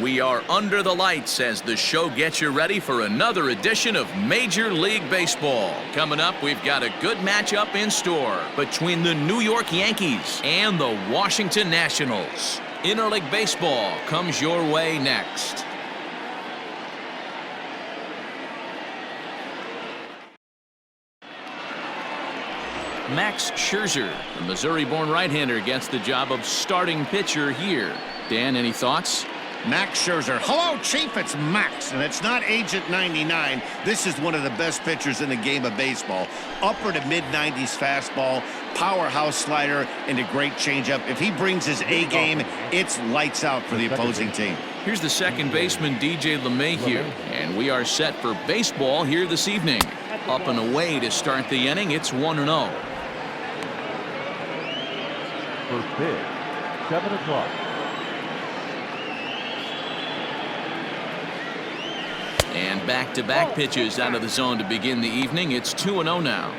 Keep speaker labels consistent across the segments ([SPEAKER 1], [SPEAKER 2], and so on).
[SPEAKER 1] We are under the lights as the show gets you ready for another edition of Major League Baseball. Coming up, we've got a good matchup in store between the New York Yankees and the Washington Nationals. Interleague Baseball comes your way next. Max Scherzer, the Missouri-born right-hander, gets the job of starting pitcher here. Dan, any thoughts?
[SPEAKER 2] Max Scherzer. Hello, Chief. It's Max, and it's not Agent 99. This is one of the best pitchers in the game of baseball. Upper to mid-90s fastball, powerhouse slider, and a great changeup. If he brings his A game, it's lights out for the opposing team.
[SPEAKER 1] Here's the second baseman, DJ LeMahieu, and we are set for baseball here this evening. Up and away to start the inning. It's 1-0.
[SPEAKER 3] First pitch, 7 o'clock.
[SPEAKER 1] And back-to-back pitches out of the zone to begin the evening. It's 2-0 now.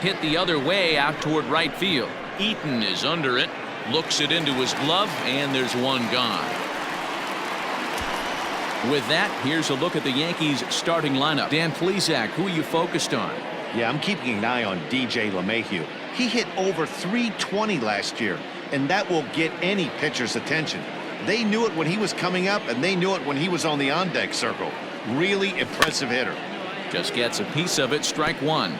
[SPEAKER 1] Hit the other way out toward right field. Eaton is under it, looks it into his glove, and there's one gone. With that, here's a look at the Yankees starting lineup. Dan Plesac, who are you focused on?
[SPEAKER 2] Yeah, I'm keeping an eye on DJ LeMahieu. He hit over 320 last year, and that will get any pitcher's attention. They knew it when he was coming up, and they knew it when he was on the on-deck circle. Really impressive hitter.
[SPEAKER 1] Just gets a piece of it, strike one.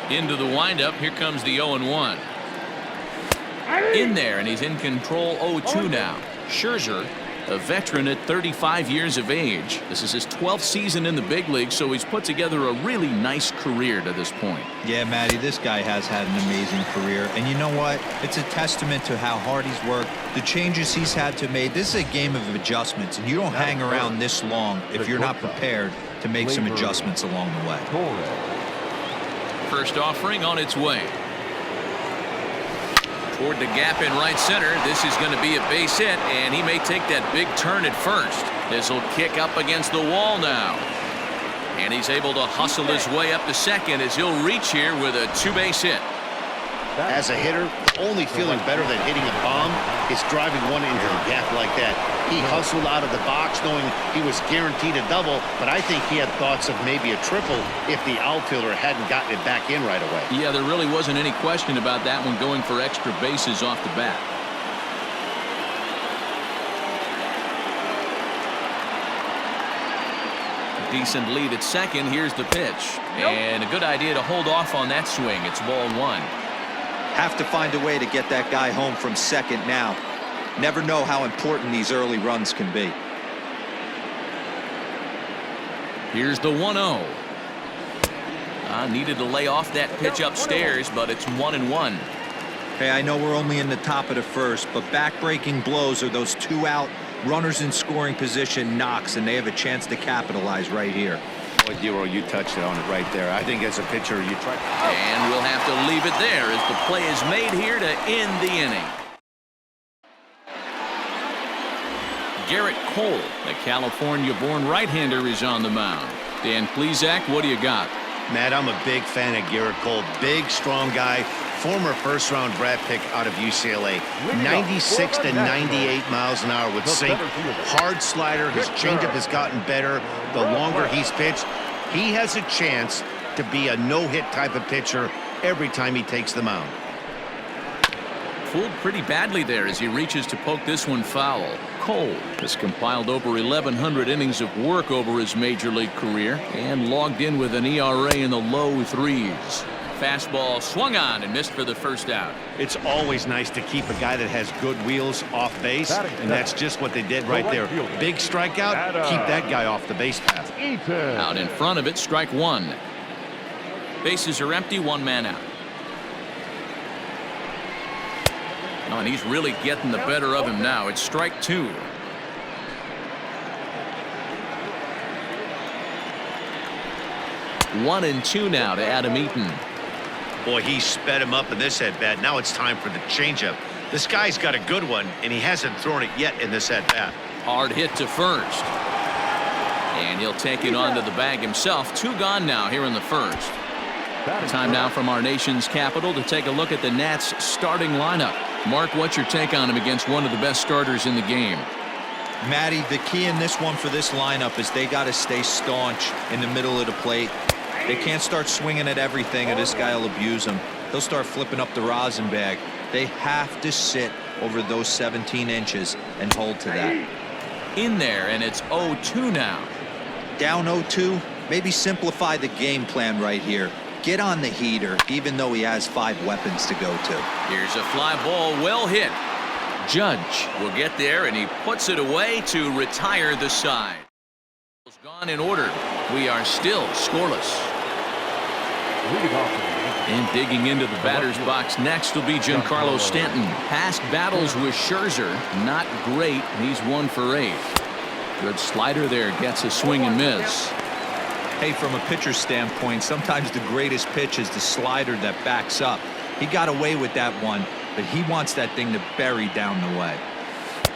[SPEAKER 1] Into the windup, here comes the 0-1. In there, and he's in control 0-2 now. Scherzer, a veteran at 35 years of age. This is his 12th season in the big league, so he's put together a really nice career to this point.
[SPEAKER 4] Yeah, Matty, this guy has had an amazing career. And you know what? It's a testament to how hard he's worked, the changes he's had to make. This is a game of adjustments, and you don't hang around this long if you're not prepared to make some adjustments along the way.
[SPEAKER 1] First offering on its way. Toward the gap in right center. This is going to be a base hit, and he may take that big turn at first. This will kick up against the wall now. And he's able to hustle his way up to second as he'll reach here with a two-base hit.
[SPEAKER 2] As a hitter, the only feeling better than hitting a bomb is driving one into the gap like that. He hustled out of the box knowing he was guaranteed a double, but I think he had thoughts of maybe a triple if the outfielder hadn't gotten it back in right away.
[SPEAKER 1] Yeah, there really wasn't any question about that one, going for extra bases off the bat. Decent lead at second. Here's the pitch. And a good idea to hold off on that swing. It's ball one.
[SPEAKER 4] Have to find a way to get that guy home from second now. Never know how important these early runs can be.
[SPEAKER 1] Here's the 1-0. Needed to lay off that pitch upstairs, but it's 1-1.
[SPEAKER 4] Hey, I know we're only in the top of the first, but back-breaking blows are those two out runners in scoring position knocks, and they have a chance to capitalize right here.
[SPEAKER 2] Boy, Dero, you touched it on it right there. I think as a pitcher, you try.
[SPEAKER 1] And we'll have to leave it there as the play is made here to end the inning. Garrett Cole, the California-born right-hander, is on the mound. Dan Plesac, what do you got?
[SPEAKER 2] Matt, I'm a big fan of Garrett Cole. Big, strong guy. Former first-round draft pick out of UCLA. 96 to 98 miles an hour with sink. Hard slider. His changeup has gotten better the longer he's pitched. He has a chance to be a no-hit type of pitcher every time he takes the mound.
[SPEAKER 1] Fooled pretty badly there as he reaches to poke this one foul. Cole has compiled over 1,100 innings of work over his major league career and logged in with an ERA in the low threes. Fastball swung on and missed for the first out.
[SPEAKER 2] It's always nice to keep a guy that has good wheels off base, and that's just what they did right there. Big strikeout, keep that guy off the base path.
[SPEAKER 1] Out in front of it, strike one. Bases are empty, one man out. Oh, and he's really getting the better of him now. It's strike two. One and two now to Adam Eaton.
[SPEAKER 2] Boy, he sped him up in this at-bat. Now it's time for the changeup. This guy's got a good one, and he hasn't thrown it yet in this at-bat.
[SPEAKER 1] Hard hit to first. And he'll take it onto the bag himself. 2 gone now here in the first. Time now from our nation's capital to take a look at the Nats starting lineup. Mark, what's your take on him against one of the best starters in the game?
[SPEAKER 4] Matty, the key in this one for this lineup is they got to stay staunch in the middle of the plate. They can't start swinging at everything or this guy will abuse them. He'll start flipping up the rosin bag. They have to sit over those 17 inches and hold to that.
[SPEAKER 1] In there, and it's 0-2 now.
[SPEAKER 4] Down 0-2, maybe simplify the game plan right here. Get on the heater, even though he has 5 weapons to go to.
[SPEAKER 1] Here's a fly ball, well hit. Judge will get there, and he puts it away to retire the side. Gone in order. We are still scoreless. And digging into the batter's box next will be Giancarlo Stanton. Past battles with Scherzer, not great. He's 1 for 8. Good slider there, gets a swing and miss.
[SPEAKER 4] Hey, from a pitcher's standpoint, sometimes the greatest pitch is the slider that backs up. He got away with that one, but he wants that thing to bury down the way.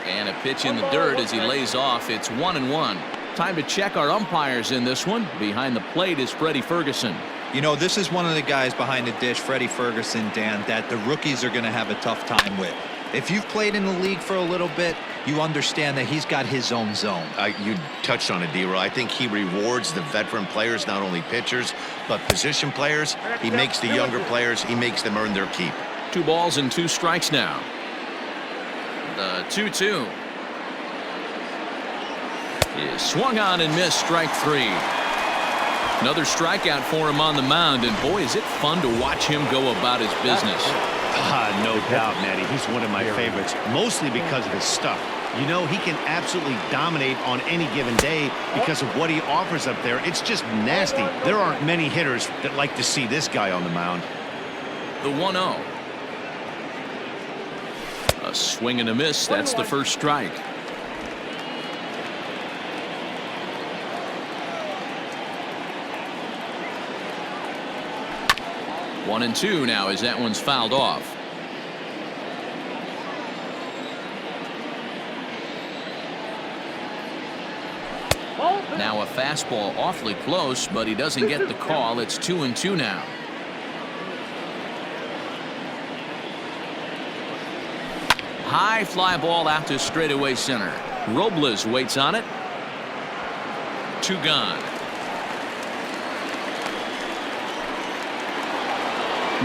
[SPEAKER 1] And a pitch in the dirt as he lays off. It's 1-1. Time to check our umpires in this one. Behind the plate is Freddie Ferguson.
[SPEAKER 4] You know, this is one of the guys behind the dish, Freddie Ferguson, Dan, that the rookies are going to have a tough time with. If you've played in the league for a little bit, you understand that he's got his own zone.
[SPEAKER 2] You touched on it, D-Roy. I think he rewards the veteran players, not only pitchers, but position players. He makes the younger players, he makes them earn their keep.
[SPEAKER 1] 2 balls and 2 strikes now. The 2-2. Is swung on and missed, strike 3. Another strikeout for him on the mound, and boy, is it fun to watch him go about his business.
[SPEAKER 2] No doubt, Matty. He's one of my favorites, mostly because of his stuff. You know, he can absolutely dominate on any given day because of what he offers up there. It's just nasty. There aren't many hitters that like to see this guy on the mound.
[SPEAKER 1] The 1-0. A swing and a miss. That's the first strike. One and 2 now as that one's fouled off. Now a fastball awfully close, but he doesn't get the call. It's 2-2 now. High fly ball out to straightaway center. Robles waits on it. 2 gone.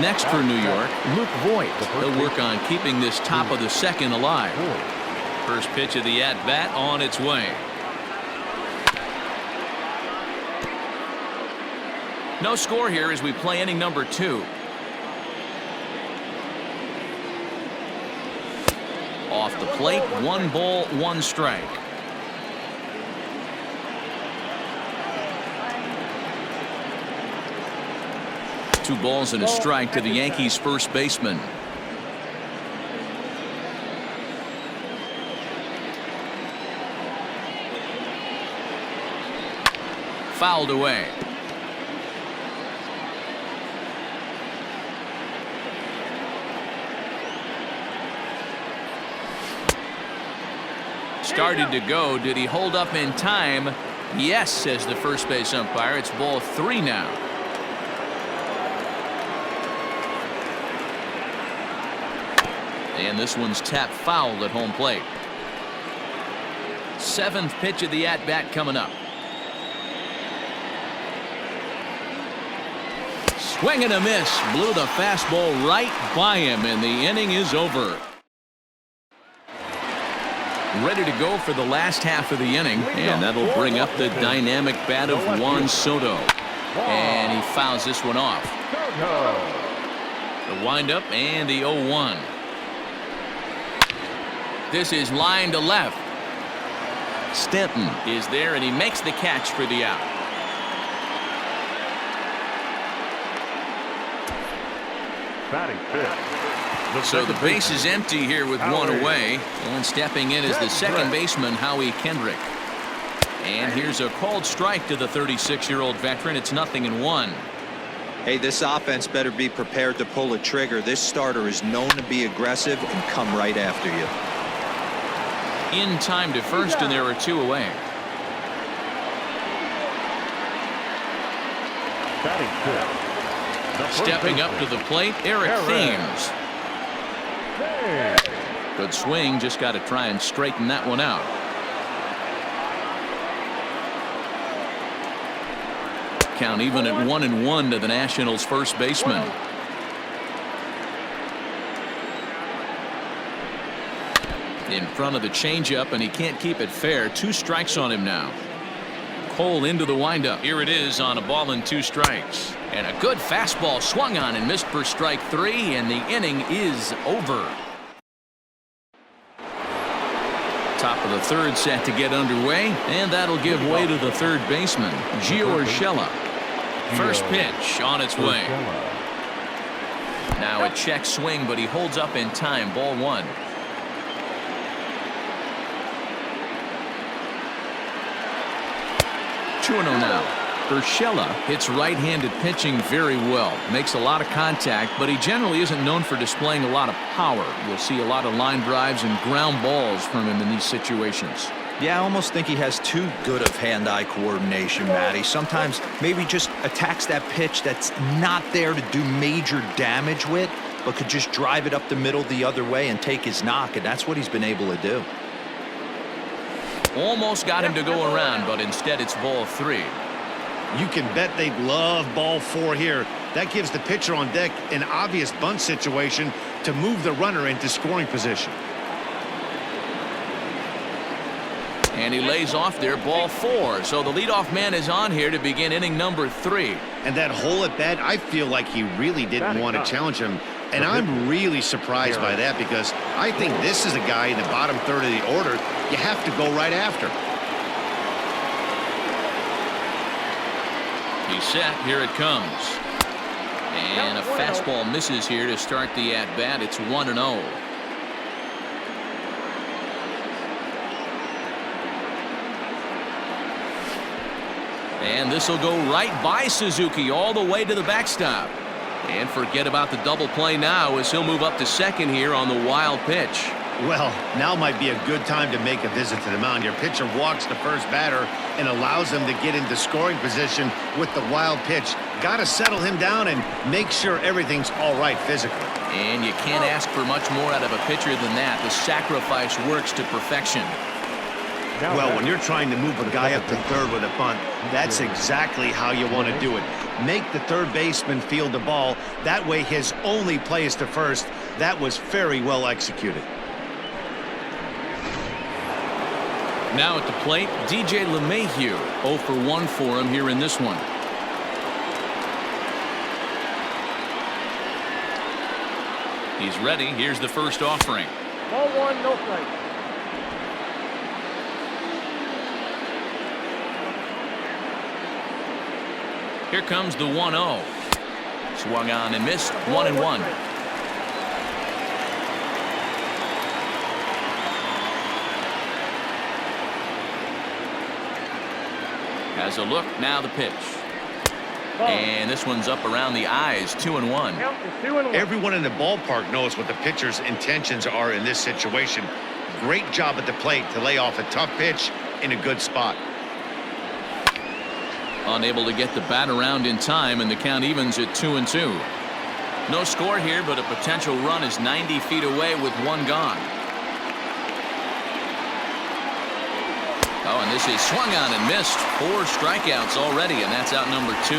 [SPEAKER 1] Next for New York, Luke Voigt. He'll work on keeping this top of the second alive. First pitch of the at-bat on its way. No score here as we play inning number 2. Off the plate, 1 ball, 1 strike. Two balls and a strike to the Yankees first baseman. Fouled away. Started to go. Did he hold up in time? Yes, says the first base umpire. It's ball 3 now. And this one's tapped foul at home plate. 7th pitch of the at-bat coming up. Swing and a miss. Blew the fastball right by him, and the inning is over. Ready to go for the last half of the inning, and that'll bring up the dynamic bat of Juan Soto. And he fouls this one off. The windup and the 0-1. This is line to left. Stanton is there, and he makes the catch for the out.
[SPEAKER 3] Batting fifth.
[SPEAKER 1] So the base is empty here with 1 away, and stepping in is the second baseman, Howie Kendrick. And here's a called strike to the 36-year-old veteran. It's 0-1.
[SPEAKER 4] Hey, this offense better be prepared to pull a trigger. This starter is known to be aggressive and come right after you.
[SPEAKER 1] In time to first, and there are 2 away.
[SPEAKER 3] Batting fifth.
[SPEAKER 1] Stepping up to the plate, Eric Thames. Good swing, just got to try and straighten that one out. Count even at 1-1 to the Nationals' first baseman. In front of the changeup, and he can't keep it fair. 2 strikes on him now. Cole into the windup. Here it is on a ball and 2 strikes. And a good fastball swung on and missed for strike 3, and the inning is over. Top of the 3rd set to get underway, and that'll give way to the 3rd baseman, Gio Urshela. First pitch on its way. Now a check swing, but he holds up in time. Ball 1. Two-0 now. Urshela hits right-handed pitching very well. Makes a lot of contact, but he generally isn't known for displaying a lot of power. You'll see a lot of line drives and ground balls from him in these situations.
[SPEAKER 4] Yeah, I almost think he has too good of hand-eye coordination, Matty. Sometimes maybe just attacks that pitch that's not there to do major damage with, but could just drive it up the middle the other way and take his knock, and that's what he's been able to do.
[SPEAKER 1] Almost got him to go around, but instead it's ball 3.
[SPEAKER 2] You can bet they love ball 4 here. That gives the pitcher on deck an obvious bunt situation to move the runner into scoring position.
[SPEAKER 1] And he lays off there, ball 4. So the leadoff man is on here to begin inning number 3.
[SPEAKER 2] And that hole at bat, I feel like he really didn't want to challenge him. And I'm really surprised by that, because I think this is a guy in the bottom 3rd of the order you have to go right after.
[SPEAKER 1] He's set. Here it comes. And a fastball misses here to start the at-bat. It's 1-0. And this will go right by Suzuki all the way to the backstop. And forget about the double play now, as he'll move up to second here on the wild pitch.
[SPEAKER 2] Well, now might be a good time to make a visit to the mound. Your pitcher walks the first batter and allows him to get into scoring position with the wild pitch. Got to settle him down and make sure everything's all right physically.
[SPEAKER 1] And you can't ask for much more out of a pitcher than that. The sacrifice works to perfection.
[SPEAKER 2] Well, when you're trying to move a guy up to 3rd with a bunt, that's exactly how you want to do it. Make the 3rd baseman field the ball. That way his only play is to 1st. That was very well executed.
[SPEAKER 1] Now at the plate, DJ LeMahieu. 0 for 1 for him here in this one. He's ready. Here's the first offering.
[SPEAKER 5] Ball 1, no strike.
[SPEAKER 1] Here comes the 1-0. Swung on and missed. 1-1. Has a look. Now the pitch. And this one's up around the eyes. 2-1.
[SPEAKER 2] Everyone in the ballpark knows what the pitcher's intentions are in this situation. Great job at the plate to lay off a tough pitch in a good spot.
[SPEAKER 1] Unable to get the bat around in time, and the count evens at 2-2. No score here, but a potential run is 90 feet away with 1 gone. Oh, and this is swung on and missed. 4 strikeouts already, and that's out number 2.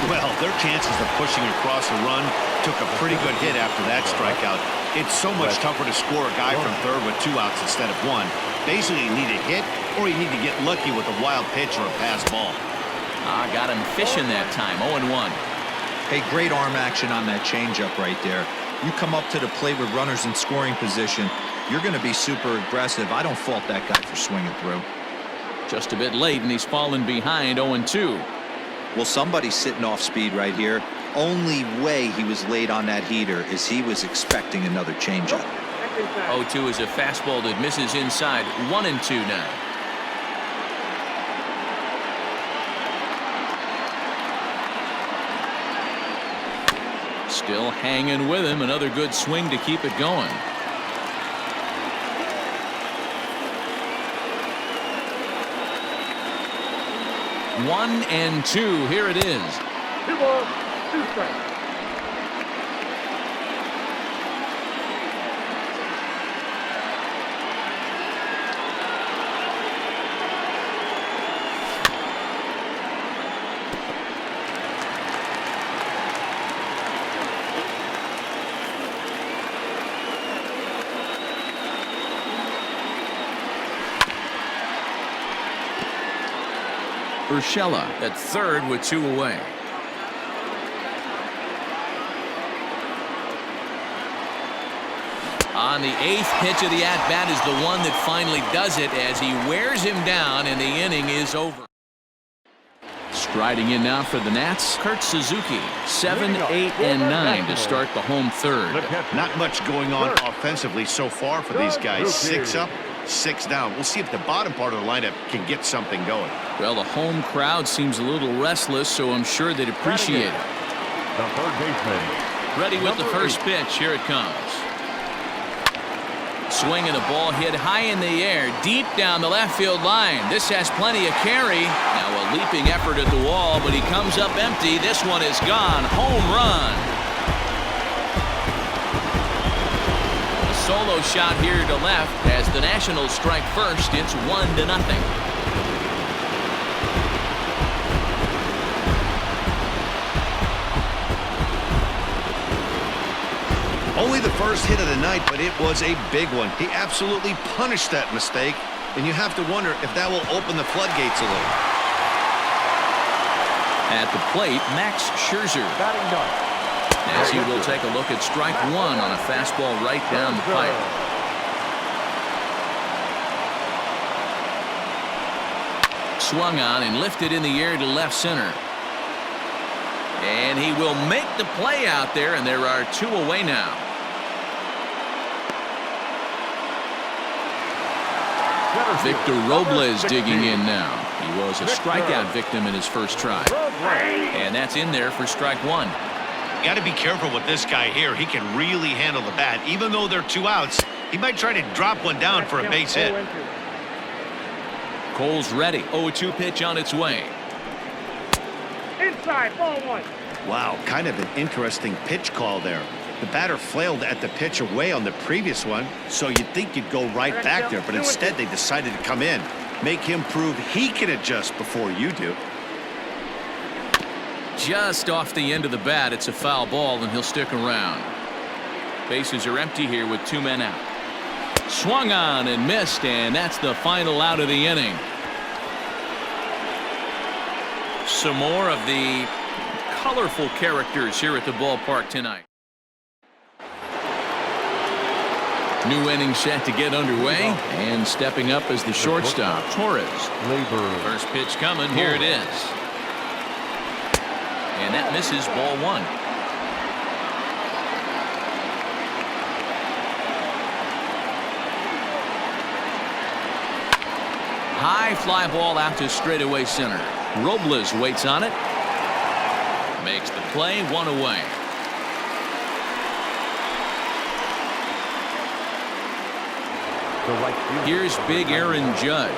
[SPEAKER 2] Well, their chances of pushing across a run took a pretty good hit after that strikeout. It's so much tougher to score a guy from 3rd with 2 outs instead of 1. Basically, you need a hit, or you need to get lucky with a wild pitch or a pass ball.
[SPEAKER 1] Got him fishing that time. 0-1.
[SPEAKER 4] Hey, great arm action on that changeup right there. You come up to the plate with runners in scoring position, you're going to be super aggressive. I don't fault that guy for swinging through.
[SPEAKER 1] Just a bit late, and he's fallen behind. 0-2.
[SPEAKER 4] Well, somebody's sitting off speed right here. Only way he was late on that heater is he was expecting another changeup.
[SPEAKER 1] 0-2 is a fastball that misses inside. 1-2 now. Still hanging with him. Another good swing to keep it going. 1-2. Here it is.
[SPEAKER 5] 2 balls, 2 strikes.
[SPEAKER 1] Urshela at third with 2 away. On the 8th pitch of the at-bat is the one that finally does it as he wears him down and the inning is over. Striding in now for the Nats, Kurt Suzuki. 7, 8, and 9 to start the home third.
[SPEAKER 2] Not much going on offensively so far for these guys. 6 up, 6 down. We'll see if the bottom part of the lineup can get something going.
[SPEAKER 1] Well, the home crowd seems a little restless, so I'm sure they'd appreciate it.
[SPEAKER 3] The third baseman.
[SPEAKER 1] Ready with the first pitch. Here it comes. Swinging the ball hit high in the air, deep down the left field line. This has plenty of carry. Now a leaping effort at the wall, but he comes up empty. This one is gone. Home run. A solo shot here to left as the Nationals strike first. It's 1-0.
[SPEAKER 2] Only the first hit of the night, but it was a big one. He absolutely punished that mistake, and you have to wonder if that will open the floodgates a little.
[SPEAKER 1] At the plate, Max Scherzer.
[SPEAKER 3] Batting ninth.
[SPEAKER 1] As he will take a look at strike 1 on a fastball right down the pipe. Swung on and lifted in the air to left center. And he will make the play out there, and there are 2 away now. Victor Robles digging in now. He was a strikeout victim in his first try. And that's in there for strike 1.
[SPEAKER 2] Got to be careful with this guy here. He can really handle the bat. Even though they're 2 outs, he might try to drop one down for a base hit.
[SPEAKER 1] Cole's ready. 0-2 pitch on its way.
[SPEAKER 5] Inside, ball 1.
[SPEAKER 2] Wow, kind of an interesting pitch call there. The batter flailed at the pitch away on the previous one, so you'd think you'd go right back there, but instead they decided to come in. Make him prove he can adjust before you do.
[SPEAKER 1] Just off the end of the bat, it's a foul ball, and he'll stick around. Bases are empty here with 2 men out. Swung on and missed, and that's the final out of the inning. Some more of the colorful characters here at the ballpark tonight. New inning set to get underway, and stepping up as the shortstop, Torres. First pitch coming, here it is. And that misses, ball 1. High fly ball out to straightaway center. Robles waits on it. Makes the play, 1 away. Here's big Aaron Judge.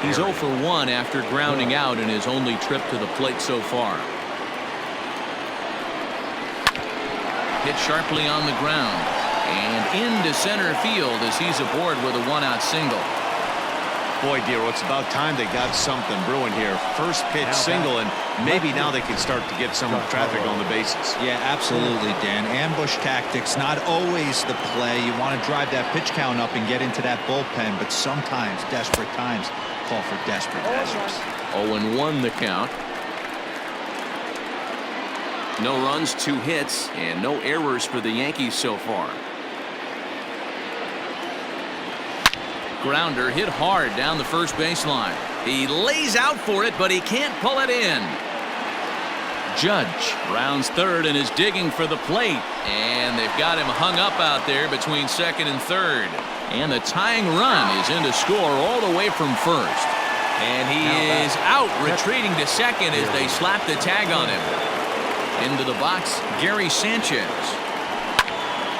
[SPEAKER 1] He's 0 for 1 after grounding out in his only trip to the plate so far. Hit sharply on the ground and into center field as he's aboard with a 1-out single.
[SPEAKER 2] Boy, Dero, it's about time they got something brewing here. First pitch single, and maybe now they can start to get some traffic on the bases.
[SPEAKER 4] Yeah, absolutely, Dan. Ambush tactics, not always the play. You want to drive that pitch count up and get into that bullpen, but sometimes desperate times call for desperate measures.
[SPEAKER 1] 0-1 the count. No runs, 2 hits, and no errors for the Yankees so far. Grounder hit hard down the first baseline. He lays out for it, but he can't pull it in. Judge rounds third and is digging for the plate, and they've got him hung up out there between second and third. And the tying run is in to score all the way from first. And he is out, retreating to second as they slap the tag on him. Into the box, Gary Sanchez.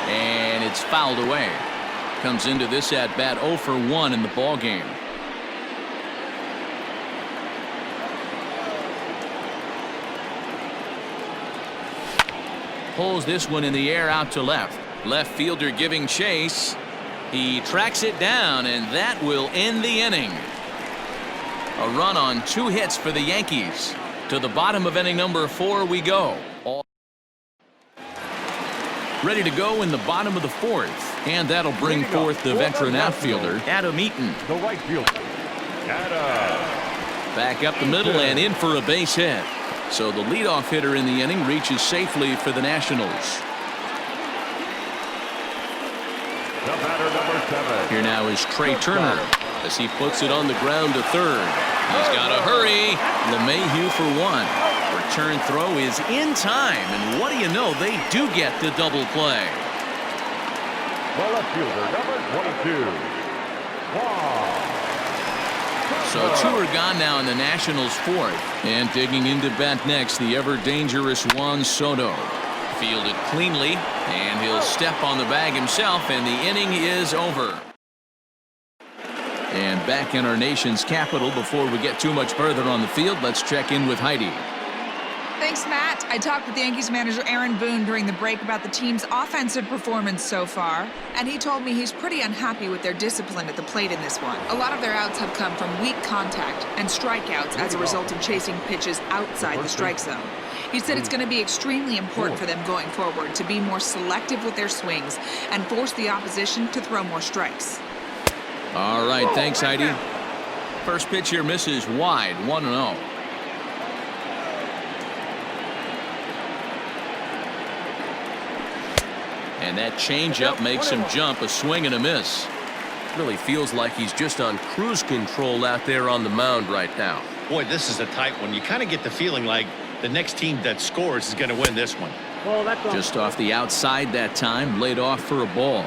[SPEAKER 1] And it's fouled away. Comes into this at bat 0 for 1 in the ball game. pulls this one in the air out to left. Left fielder giving chase. He tracks it down, and that will end the inning. A run on 2 hits for the Yankees. To the bottom of inning number 4 we go. Ready to go in the bottom of the 4th. And that'll bring forth the veteran outfielder, Adam Eaton.
[SPEAKER 3] The right fielder, Adam.
[SPEAKER 1] Back up the middle and in for a base hit. So the leadoff hitter in the inning reaches safely for the Nationals.
[SPEAKER 3] The batter, number 7.
[SPEAKER 1] Here now is Trey Turner as he puts it on the ground to third. He's got to hurry. LeMahieu for 1. Return throw is in time, and what do you know, they do get the double play.
[SPEAKER 3] The left fielder, number 22. Wow.
[SPEAKER 1] So 2 are gone now in the Nationals' 4th. And digging into bat next, the ever-dangerous Juan Soto. Fielded cleanly, and he'll step on the bag himself, and the inning is over. And back in our nation's capital, before we get too much further on the field, let's check in with Heidi.
[SPEAKER 6] Thanks, Matt. I talked with Yankees manager Aaron Boone during the break about the team's offensive performance so far, and he told me he's pretty unhappy with their discipline at the plate in this one. A lot of their outs have come from weak contact and strikeouts as a result of chasing pitches outside the strike zone. He said it's going to be extremely important for them going forward to be more selective with their swings and force the opposition to throw more strikes.
[SPEAKER 1] All right, thanks, Heidi. First pitch here misses wide, 1-0. And that changeup makes him jump, a swing and a miss. Really feels like he's just on cruise control out there on the mound right now.
[SPEAKER 2] Boy, this is a tight one. You kind of get the feeling like the next team that scores is going to win this one.
[SPEAKER 5] Well, that's
[SPEAKER 1] just off the outside that time, laid off for a ball.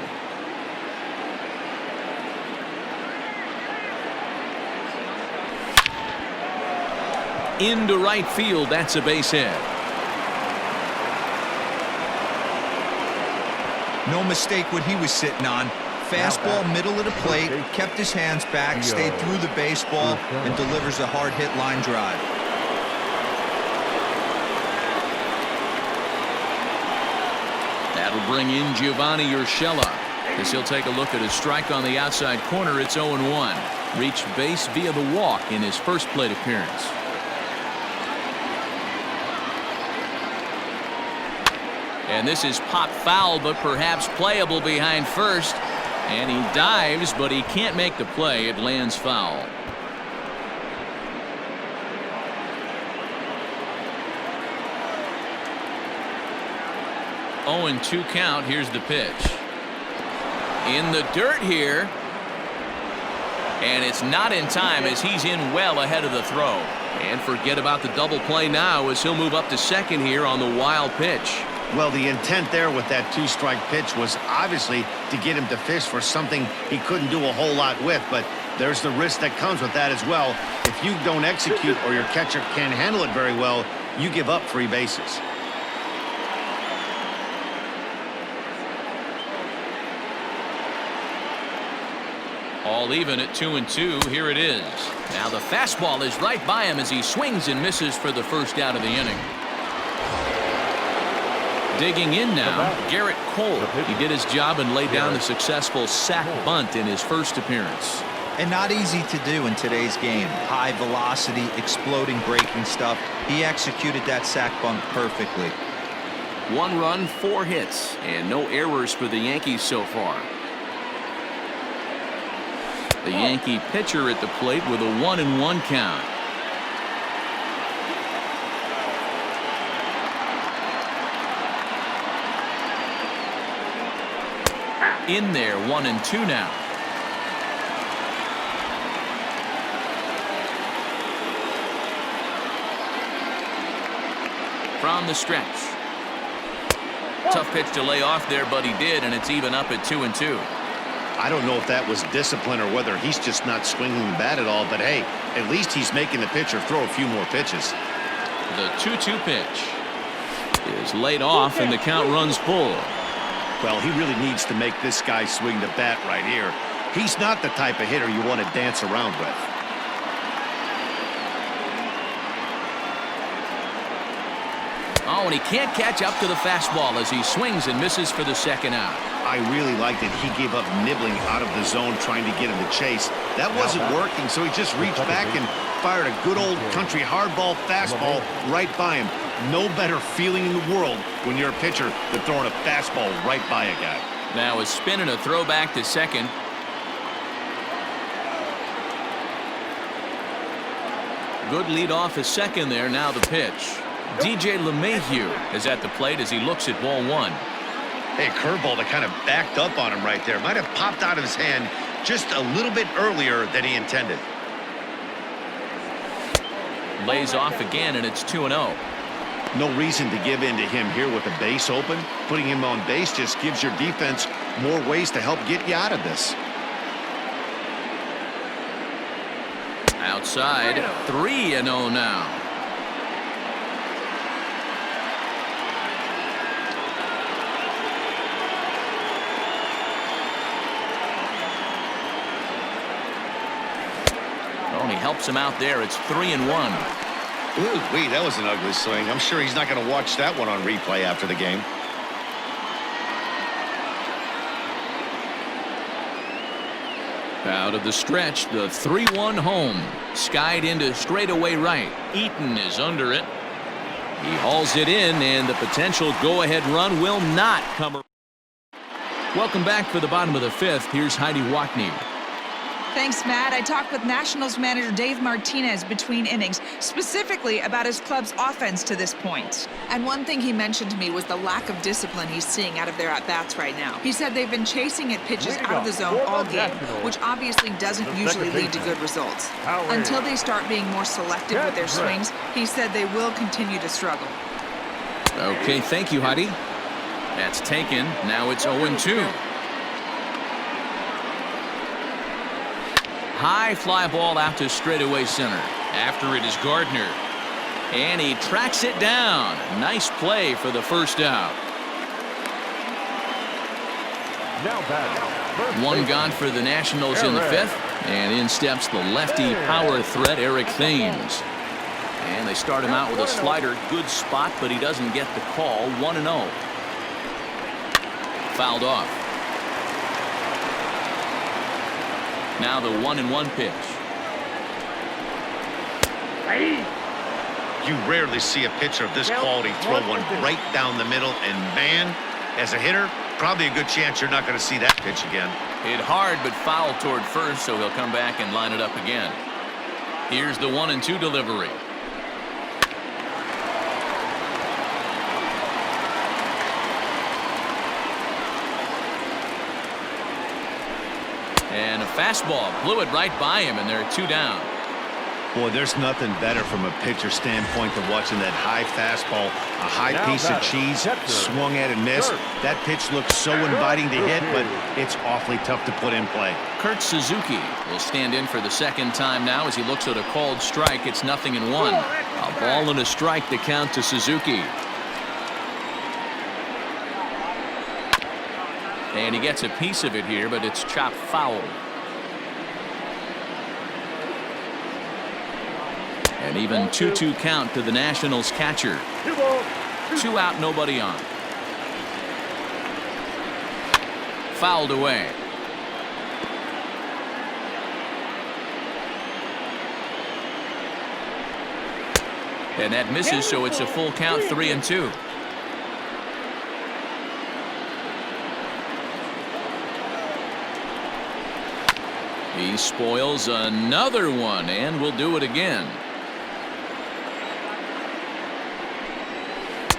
[SPEAKER 1] Into right field, that's a base hit.
[SPEAKER 4] No mistake what he was sitting on. Fastball, middle of the plate, kept his hands back, stayed through the baseball, and delivers a hard hit line drive.
[SPEAKER 1] That'll bring in Giovanni Urshela. As he'll take a look at a strike on the outside corner, it's 0-1. Reached base via the walk in his first plate appearance. And this is pop foul, but perhaps playable behind first. And he dives, but he can't make the play. It lands foul. Oh, and 2 count. Here's the pitch. In the dirt here. And it's not in time as he's in well ahead of the throw. And forget about the double play now as he'll move up to second here on the wild pitch.
[SPEAKER 2] Well, the intent there with that 2-strike pitch was obviously to get him to fish for something he couldn't do a whole lot with, but there's the risk that comes with that as well. If you don't execute or your catcher can't handle it very well, you give up free bases.
[SPEAKER 1] All even at 2-2. Here it is. Now the fastball is right by him as he swings and misses for the first out of the inning. Digging in now, Garrett Cole. He did his job and laid down the successful sac bunt in his first appearance.
[SPEAKER 4] And not easy to do in today's game. High velocity, exploding breaking stuff. He executed that sac bunt perfectly.
[SPEAKER 1] 1 run, 4 hits, and no errors for the Yankees so far. The Yankee pitcher at the plate with a 1-1 count. In there, 1-2 now. From the stretch. Tough pitch to lay off there, but he did, and it's even up at 2-2.
[SPEAKER 2] I don't know if that was discipline or whether he's just not swinging the bat at all, but hey, at least he's making the pitcher throw a few more pitches.
[SPEAKER 1] The 2-2 pitch is laid off, and the count runs full.
[SPEAKER 2] Well, he really needs to make this guy swing the bat right here. He's not the type of hitter you want to dance around with.
[SPEAKER 1] Oh, and he can't catch up to the fastball as he swings and misses for the second out.
[SPEAKER 2] I really like that he gave up nibbling out of the zone trying to get him to chase. That wasn't working, so he just reached back and fired a good old country hardball fastball right by him. No better feeling in the world when you're a pitcher than throwing a fastball right by a guy.
[SPEAKER 1] Now a spin and a throw back to second. Good lead off his second there. Now the pitch. DJ LeMahieu is at the plate as he looks at ball one.
[SPEAKER 2] Hey, curveball that kind of backed up on him right there. Might have popped out of his hand just a little bit earlier than he intended.
[SPEAKER 1] Lays off again, and it's 2-0.
[SPEAKER 2] No reason to give in to him here with the base open. Putting him on base just gives your defense more ways to help get you out of this.
[SPEAKER 1] Outside, 3-0 now. Oh, and he helps him out there. It's 3-1.
[SPEAKER 2] Ooh, wait, that was an ugly swing. I'm sure he's not going to watch that one on replay after the game.
[SPEAKER 1] Out of the stretch, the 3-1 home. Skied into straightaway right. Eaton is under it. He hauls it in, and the potential go-ahead run will not come. Welcome back for the bottom of the fifth. Here's Heidi Watney.
[SPEAKER 6] Thanks, Matt. I talked with Nationals manager Dave Martinez between innings, specifically about his club's offense to this point. And one thing he mentioned to me was the lack of discipline he's seeing out of their at-bats right now. He said they've been chasing at pitches out of the zone all game, which obviously doesn't usually lead to good results. Until they start being more selective with their swings, he said they will continue to struggle.
[SPEAKER 1] Okay, thank you, Heidi. That's taken. Now it's 0-2. High fly ball out to straightaway center. After it is Gardner. And he tracks it down. Nice play for the first out.
[SPEAKER 3] Now batting.
[SPEAKER 1] One gone for the Nationals in the fifth. And in steps the lefty power threat, Eric Thames. And they start him out with a slider. Good spot, but he doesn't get the call. 1-0. Fouled off. Now the 1-1 pitch.
[SPEAKER 2] You rarely see a pitcher of this quality throw one right down the middle, and man, as a hitter, probably a good chance you're not going to see that pitch again.
[SPEAKER 1] Hit hard but foul toward first, so he'll come back and line it up again. Here's the 1-2 delivery. And a fastball blew it right by him, and they're 2 down.
[SPEAKER 2] Boy, there's nothing better from a pitcher standpoint than watching that high fastball, a high piece of cheese, swung at and missed. That pitch looks so inviting to hit, but it's awfully tough to put in play.
[SPEAKER 1] Kurt Suzuki will stand in for the second time now as he looks at a called strike. It's 0-1. A ball and a strike to count to Suzuki. And he gets a piece of it here, but it's chopped foul. And even 2-2 count to the Nationals catcher. 2 out, nobody on. Fouled away. And that misses, so it's a full count, 3-2. He spoils another one and will do it again.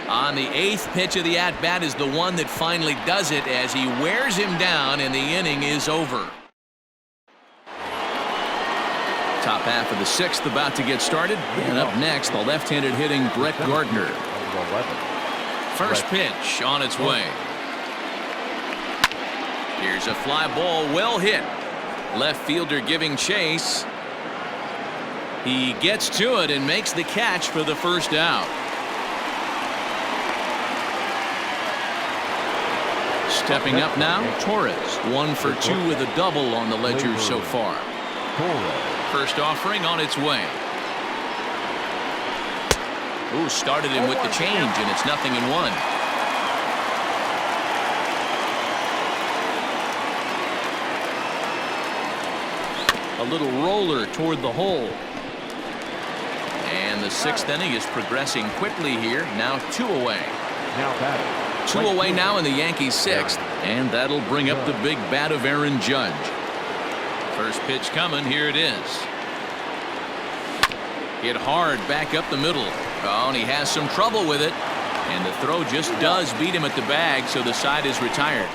[SPEAKER 1] On the 8th pitch of the at-bat is the one that finally does it as he wears him down and the inning is over. Top half of the 6th about to get started. And up next, the left-handed hitting Brett Gardner. First pitch on its way. Here's a fly ball, well hit. Left fielder giving chase. He gets to it and makes the catch for the first out. Stepping up now, Torres. 1 for 2 with a double on the ledger so far. First offering on its way. Ooh, started him with the change, and it's 0-1. A little roller toward the hole. And the 6th inning is progressing quickly here. Now 2 away.
[SPEAKER 3] Now batting.
[SPEAKER 1] 2 away now in the Yankees 6th. And that'll bring up the big bat of Aaron Judge. First pitch coming. Here it is. Hit hard back up the middle. Oh, and he has some trouble with it. And the throw just does beat him at the bag, so the side is retired.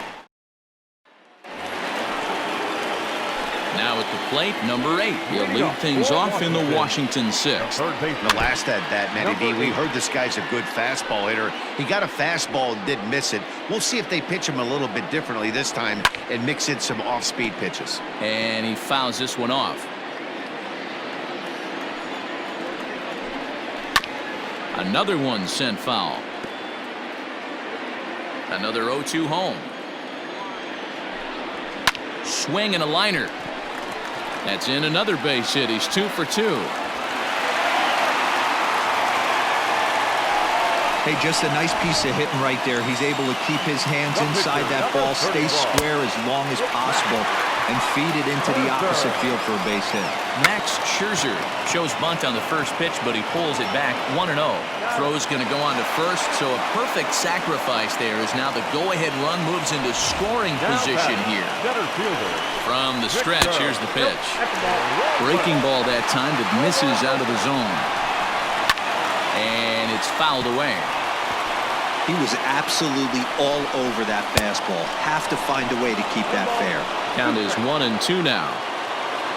[SPEAKER 1] Now at the plate, number 8. He'll lead things off in the Washington 6th.
[SPEAKER 2] The last at bat, Matty B, we heard this guy's a good fastball hitter. He got a fastball and did miss it. We'll see if they pitch him a little bit differently this time and mix in some off-speed pitches.
[SPEAKER 1] And he fouls this one off. Another one sent foul. Another 0-2 home. Swing and a liner. That's in another base hit. He's 2 for 2.
[SPEAKER 4] Hey, just a nice piece of hitting right there. He's able to keep his hands inside that ball, stay square as long as possible, and feed it into the opposite field for a base hit.
[SPEAKER 1] Max Scherzer shows bunt on the first pitch, but he pulls it back 1-0. Throw's going to go on to first, so a perfect sacrifice there as now the go-ahead run moves into scoring position here. From the stretch, here's the pitch. Breaking ball that time that misses out of the zone. And it's fouled away.
[SPEAKER 4] He was absolutely all over that fastball. Have to find a way to keep that fair.
[SPEAKER 1] Count is 1-2 now.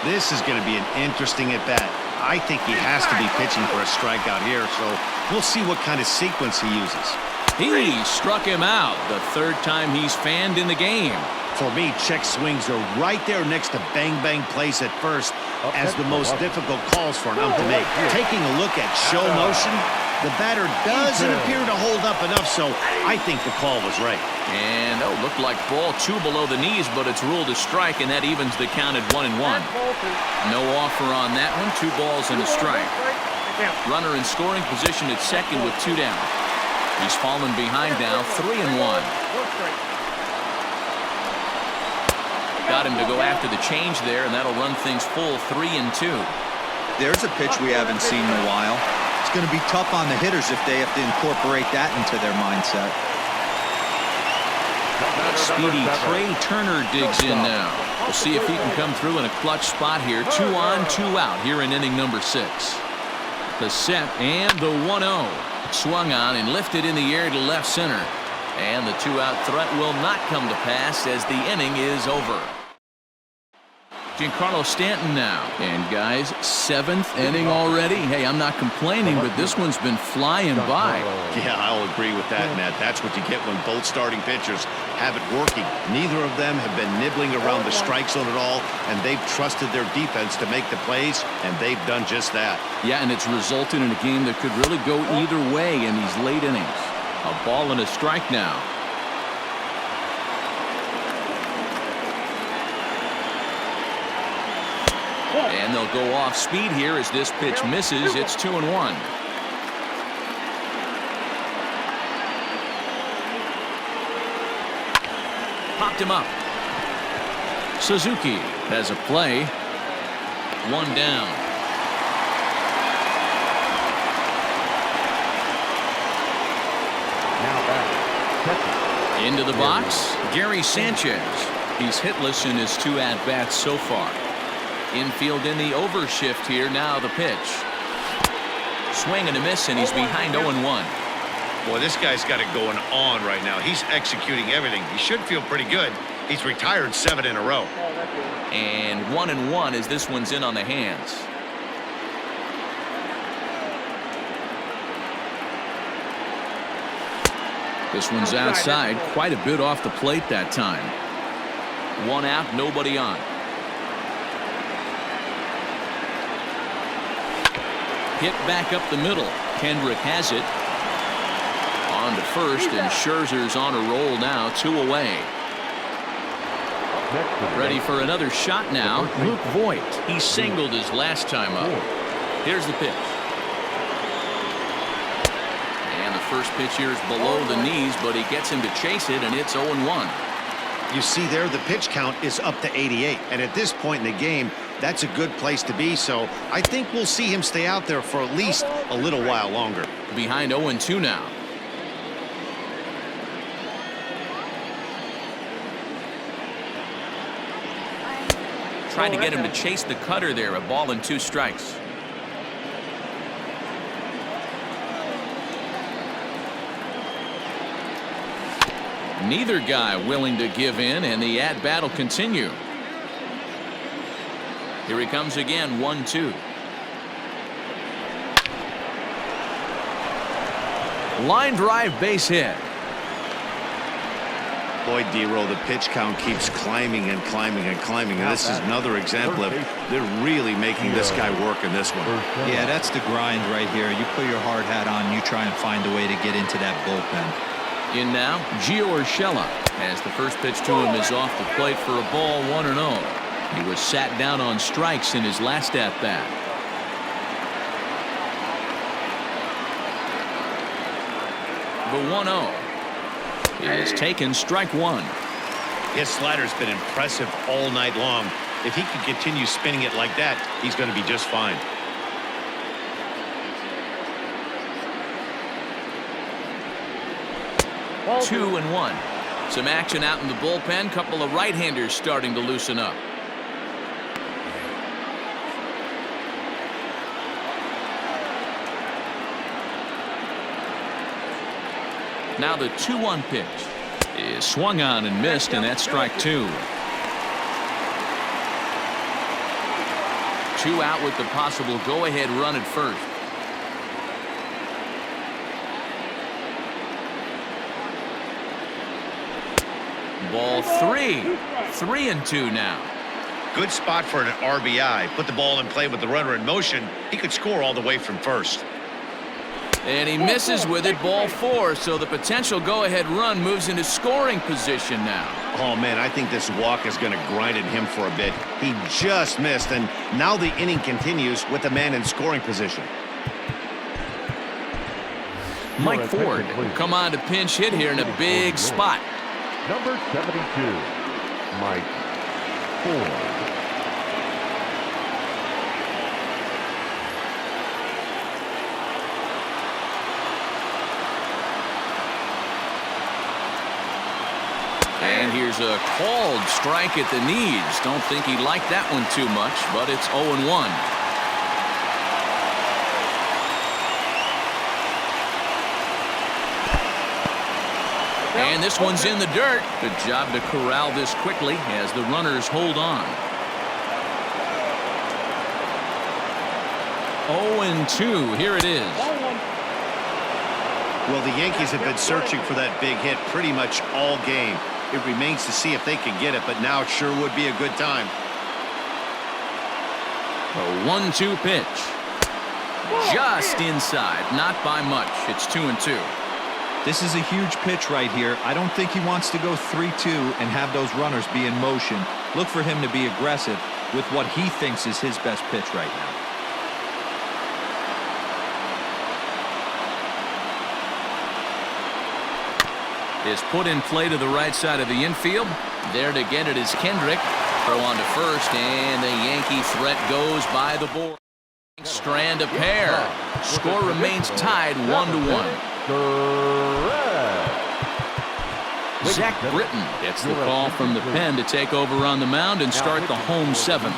[SPEAKER 2] This is going to be an interesting at-bat. I think he has to be pitching for a strikeout here, so we'll see what kind of sequence he uses.
[SPEAKER 1] He struck him out. The 3rd time he's fanned in the game.
[SPEAKER 2] For me, check swings are right there next to bang-bang plays at first as the most difficult calls for an ump to make. Taking a look at show motion, the batter doesn't appear to hold up enough, so I think the call was right.
[SPEAKER 1] And, oh, looked like ball 2 below the knees, but it's ruled a strike, and that evens the count at 1-1. No offer on that one. 2 balls and a strike. Runner in scoring position at second with 2 down. He's fallen behind now, 3-1. Got him to go after the change there, and that'll run things full 3-2.
[SPEAKER 4] There's a pitch we haven't seen in a while. It's going to be tough on the hitters if they have to incorporate that into their mindset.
[SPEAKER 1] Speedy Trey Turner digs in now. We'll see if he can come through in a clutch spot here. 2 on, 2 out here in inning number 6. The set and the 1-0. Swung on and lifted in the air to left center. And the 2-out threat will not come to pass as the inning is over. Giancarlo Stanton now. And guys, 7th inning already. Hey, I'm not complaining, but this one's been flying by.
[SPEAKER 2] Yeah, I'll agree with that, Matt. That's what you get when both starting pitchers have it working. Neither of them have been nibbling around the strike zone at all, and they've trusted their defense to make the plays, and they've done just that.
[SPEAKER 1] Yeah, and it's resulted in a game that could really go either way in these late innings. A ball and a strike now. And they'll go off speed here as this pitch misses. It's 2-1. Popped him up. Suzuki has a play. 1 down. Into the box, Gary Sanchez. He's hitless in his 2 at-bats so far. Infield in the overshift here. Now the pitch. Swing and a miss, and he's behind 0-1.
[SPEAKER 2] Boy, this guy's got it going on right now. He's executing everything. He should feel pretty good. He's retired 7 in a row.
[SPEAKER 1] And 1-1 as this one's in on the hands. This one's outside, quite a bit off the plate that time. 1 out, nobody on. Hit back up the middle. Kendrick has it. On to first, and Scherzer's on a roll now, 2 away. Ready for another shot now. Luke Voigt. He singled his last time up. Here's the pitch. first pitch here is below the knees, but he gets him to chase it, and it's 0-1.
[SPEAKER 2] You see there, the pitch count is up to 88. And at this point in the game, that's a good place to be. So I think we'll see him stay out there for at least a little while longer.
[SPEAKER 1] Behind 0-2 now. Tried to get him to chase the cutter there. A ball and 2 strikes. Neither guy willing to give in, and the at-bat will continue. Here he comes again, 1-2. Line drive, base hit.
[SPEAKER 2] Boy, D-Roll, the pitch count keeps climbing and climbing and climbing. And this is another example of they're really making this guy work in this one.
[SPEAKER 4] Yeah, that's the grind right here. You put your hard hat on, you try and find a way to get into that bullpen.
[SPEAKER 1] In now, Gio Urshela, as the first pitch to him is off the plate for a ball, 1-0. He was sat down on strikes in his last at-bat. The 1-0 is taken, strike 1.
[SPEAKER 2] His slider's been impressive all night long. If he can continue spinning it like that, he's going to be just fine.
[SPEAKER 5] Ball
[SPEAKER 1] 2-1. Some action out in the bullpen. Couple of right-handers starting to loosen up. Now the 2-1 pitch is swung on and missed, and that's strike 2. 2 out with the possible go-ahead run at first. Ball 3. 3-2 now.
[SPEAKER 2] Good spot for an RBI. Put the ball in play with the runner in motion. He could score all the way from first.
[SPEAKER 1] And he misses with it, ball 4, so the potential go-ahead run moves into scoring position now.
[SPEAKER 2] Oh, man, I think this walk is going to grind at him for a bit. He just missed, and now the inning continues with the man in scoring position.
[SPEAKER 1] Mike Ford will come on to pinch hit here in a big spot.
[SPEAKER 3] Number 72, Mike Ford.
[SPEAKER 1] And here's a called strike at the knees. Don't think he liked that one too much, but it's 0-1. And this one's in the dirt. Good job to corral this quickly as the runners hold on. 0-2. Here it is.
[SPEAKER 2] Well, the Yankees have been searching for that big hit pretty much all game. It remains to see if they can get it, but now it sure would be a good time.
[SPEAKER 1] A 1-2 pitch. Just inside, not by much. It's 2-2.
[SPEAKER 4] This is a huge pitch right here. I don't think he wants to go 3-2 and have those runners be in motion. Look for him to be aggressive with what he thinks is his best pitch right now.
[SPEAKER 1] Is put in play to the right side of the infield. There to get it is Kendrick. Throw on to first, and the Yankee threat goes by the board. Strand a pair. Score remains tied 1-1. Zach Britton gets the call from the pen to take over on the mound and start the home 7th.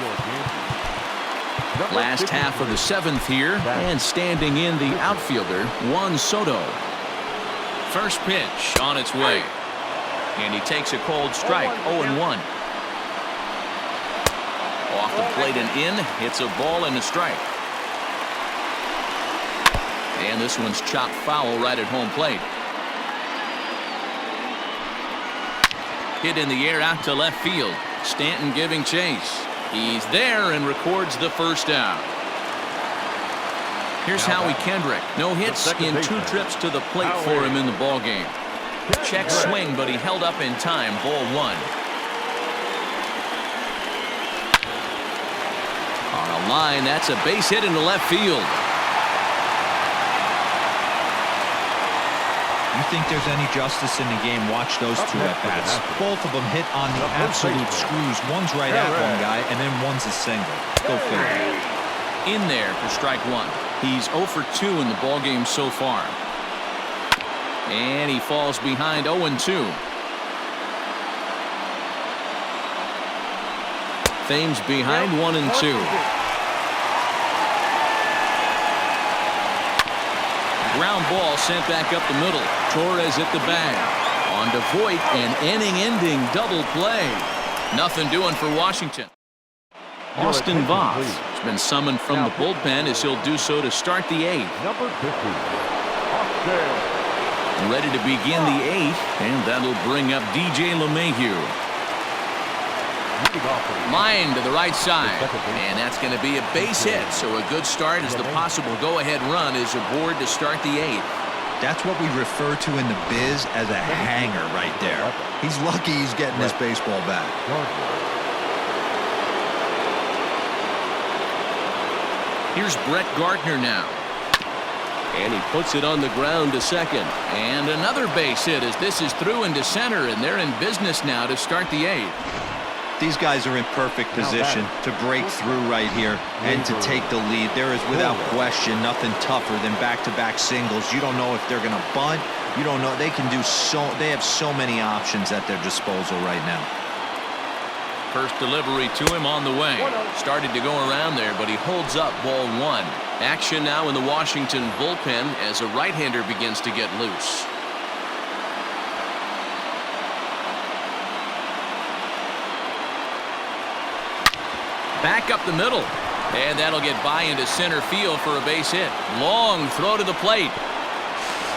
[SPEAKER 1] Last half of the 7th here, and standing in the outfielder, Juan Soto. First pitch on its way, and he takes a cold strike. 0-1. Off the plate and in. It's a ball and a strike. And this one's chopped foul right at home plate. Hit in the air out to left field. Stanton giving chase. He's there and records the first down. Here's Howie Kendrick. No hits in 2 trips to the plate for him in the ballgame. Check swing, but he held up in time. Ball 1. On a line, that's a base hit into left field.
[SPEAKER 4] think there's any justice in the game, watch those two at-bats. Both of them hit on the absolute screws. One's right at one guy, and then one's a single. Go figure.
[SPEAKER 1] In there for strike one. He's 0 for 2 in the ballgame so far. And he falls behind 0-2. Thames behind 1-2. Ground ball sent back up the middle. Torres at the bag. On to Voit, an inning-ending double play. Nothing doing for Washington. Austin Voth has been summoned from the bullpen as he'll do so to start the 8th.
[SPEAKER 3] Number 50, Austin.
[SPEAKER 1] Ready to begin the 8th, and that'll bring up DJ LeMahieu. Line to the right side, and that's going to be a base hit, so a good start as the possible go-ahead run is aboard to start the 8th.
[SPEAKER 4] That's what we refer to in the biz as a hanger right there. He's lucky he's getting his baseball back.
[SPEAKER 1] Here's Brett Gardner now. And he puts it on the ground to second. And another base hit as this is through into center, and they're in business now to start the 8th.
[SPEAKER 4] These guys are in perfect position to break through right here and to take the lead. There is without question nothing tougher than back-to-back singles. You don't know if they're going to bunt. You don't know. They can do they have so many options at their disposal right now.
[SPEAKER 1] First delivery to him on the way. Started to go around there, but he holds up ball 1. Action now in the Washington bullpen as a right-hander begins to get loose. Back up the middle. And that'll get by into center field for a base hit. Long throw to the plate.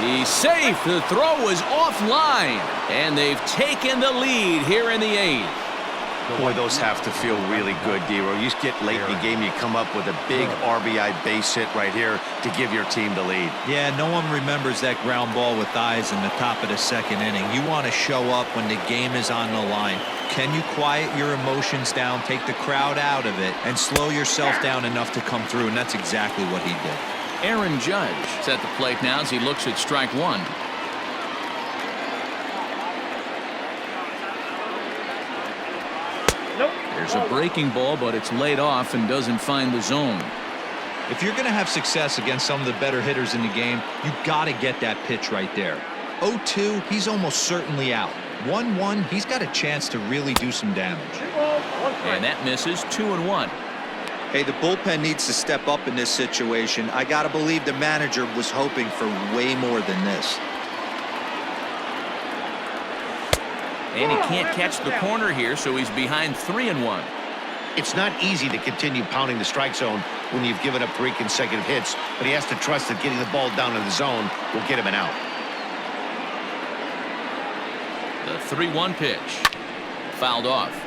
[SPEAKER 1] He's safe. The throw was offline. And they've taken the lead here in the 8th.
[SPEAKER 2] Boy, those have to feel really good, Dero. You get late in the game, you come up with a big RBI base hit right here to give your team the lead.
[SPEAKER 4] Yeah, no one remembers that ground ball with eyes in the top of the 2nd inning. You want to show up when the game is on the line. Can you quiet your emotions down, take the crowd out of it, and slow yourself down enough to come through? And that's exactly what he did.
[SPEAKER 1] Aaron Judge is at the plate now as he looks at strike 1. There's a breaking ball, but it's laid off and doesn't find the zone.
[SPEAKER 4] If you're going to have success against some of the better hitters in the game, you got to get that pitch right there. 0-2, he's almost certainly out. 1-1, he's got a chance to really do some damage.
[SPEAKER 1] And that misses. 2-1.
[SPEAKER 4] Hey, the bullpen needs to step up in this situation. I got to believe the manager was hoping for way more than this.
[SPEAKER 1] And he can't catch the corner here, so he's behind 3-1.
[SPEAKER 2] It's not easy to continue pounding the strike zone when you've given up 3 consecutive hits, but he has to trust that getting the ball down in the zone will get him an out.
[SPEAKER 1] The 3-1 pitch. Fouled off.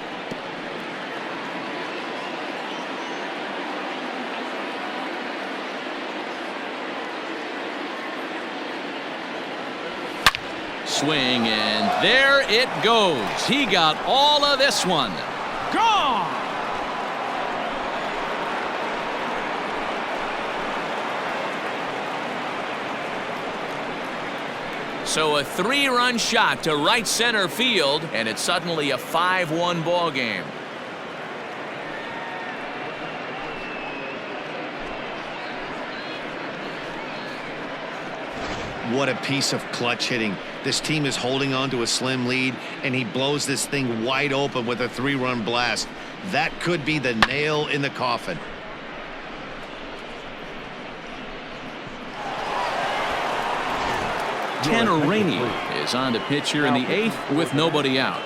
[SPEAKER 1] Swing, and there it goes. He got all of this one. Gone! So a 3-run shot to right center field, and it's suddenly a 5-1 ball game.
[SPEAKER 2] What a piece of clutch hitting. This team is holding on to a slim lead, and he blows this thing wide open with a 3-run blast. That could be the nail in the coffin.
[SPEAKER 1] Tanner Rainey is on to pitch here in the 8th with nobody out.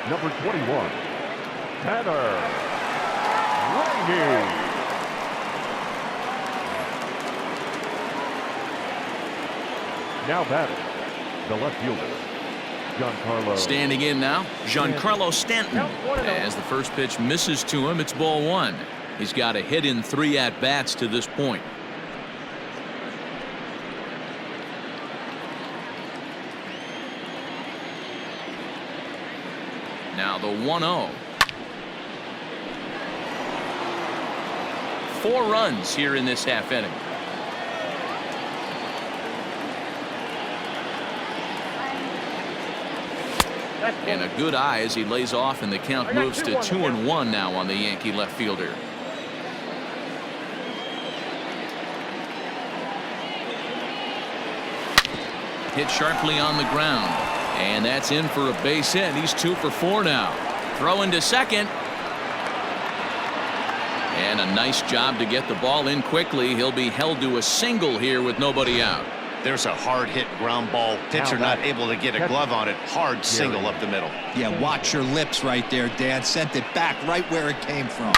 [SPEAKER 3] Number 21, Tanner Rainey. Now batting, the left fielder, Giancarlo.
[SPEAKER 1] Standing in now, Giancarlo Stanton. As the first pitch misses to him, it's ball 1. He's got a hit in 3 at-bats to this point. Now the 1-0. 4 runs here in this half inning. And a good eye as he lays off, and the count moves to 2-1 now on the Yankee left fielder. Hit sharply on the ground, and that's in for a base hit. He's 2 for 4 now. Throwing to second. And a nice job to get the ball in quickly. He'll be held to a single here with nobody out.
[SPEAKER 2] There's a hard hit ground ball. Pitcher not able to get a glove on it. Hard single up the middle.
[SPEAKER 4] Yeah, watch your lips right there, Dan. Sent it back right where it came from.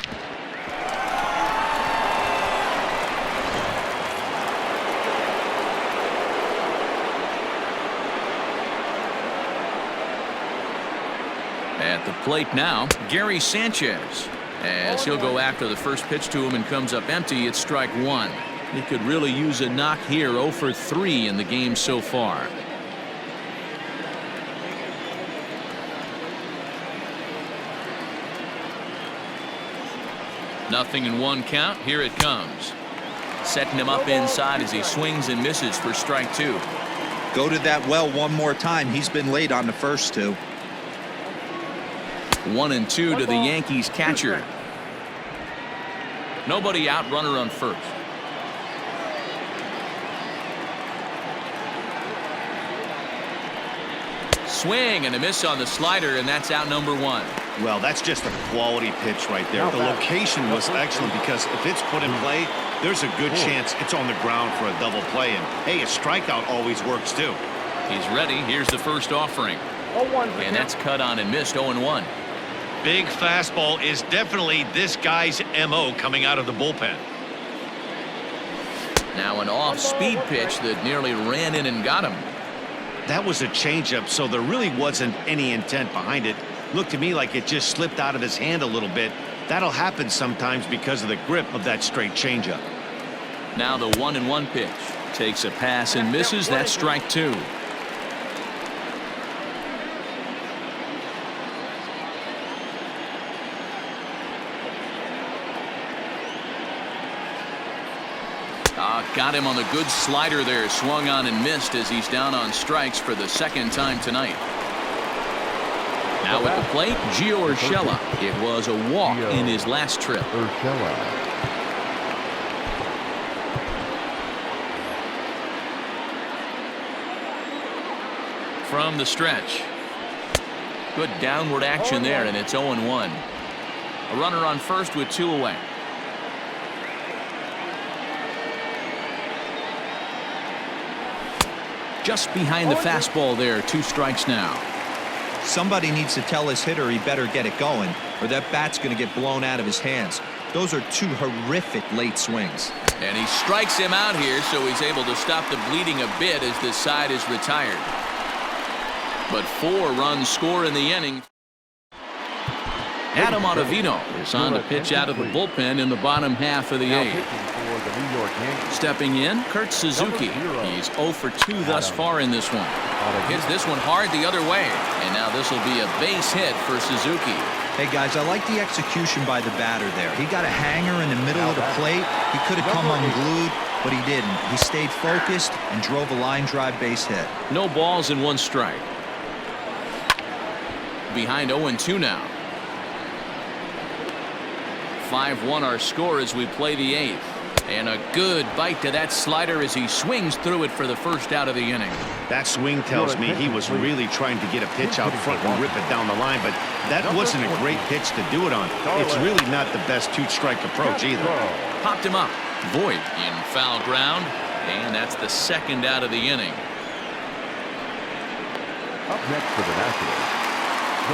[SPEAKER 1] At the plate now, Gary Sanchez. As he'll go after the first pitch to him and comes up empty, it's strike 1. He could really use a knock here. 0 for 3 in the game so far. Nothing in 1 count. Here it comes. Setting him up inside as he swings and misses for strike 2.
[SPEAKER 4] Go to that well one more time. He's been late on the first 2.
[SPEAKER 1] 1-2 to the Yankees catcher. Nobody out, runner on first. Swing and a miss on the slider, and that's out number 1.
[SPEAKER 2] Well, that's just a quality pitch right there. The location was excellent because if it's put in play, there's a good chance it's on the ground for a double play. And hey, a strikeout always works too.
[SPEAKER 1] He's ready. Here's the first offering. And that's cut on and missed. 0-1.
[SPEAKER 2] Big fastball is definitely this guy's MO coming out of the bullpen.
[SPEAKER 1] Now an off-speed pitch that nearly ran in and got him.
[SPEAKER 2] That was a changeup, so there really wasn't any intent behind it. Looked to me like it just slipped out of his hand a little bit. That'll happen sometimes because of the grip of that straight changeup.
[SPEAKER 1] Now the 1-1 pitch. Takes a pass and misses. That's strike 2. Got him on the good slider there. Swung on and missed as he's down on strikes for the second time tonight. Now at the plate, Gio Urshela. It was a walk in his last trip. From the stretch. Good downward action there, and it's 0-1. A runner on first with 2 away. Just behind the fastball there. 2 strikes now.
[SPEAKER 4] Somebody needs to tell his hitter he better get it going, or that bat's going to get blown out of his hands. Those are 2 horrific late swings.
[SPEAKER 1] And he strikes him out here, so he's able to stop the bleeding a bit as this side is retired. But 4 runs score in the inning. Adam Ottavino is on to pitch out of the bullpen in the bottom half of the 8th. Stepping in, Kurt Suzuki. He's 0 for 2 thus far in this one. Hits this one hard the other way. And now this will be a base hit for Suzuki.
[SPEAKER 4] Hey, guys, I like the execution by the batter there. He got a hanger in the middle of the plate. He could have come unglued, but he didn't. He stayed focused and drove a line drive base hit.
[SPEAKER 1] No balls and 1 strike. Behind 0-2 now. 5-1 our score as we play the 8th. And a good bite to that slider as he swings through it for the first out of the inning.
[SPEAKER 2] That swing tells me he was really trying to get a pitch out front and rip it down the line, but that wasn't a great pitch to do it on. It's really not the best 2-strike approach either.
[SPEAKER 1] Popped him up. Voit in foul ground, and that's the second out of the inning.
[SPEAKER 3] Up next for the Nationals.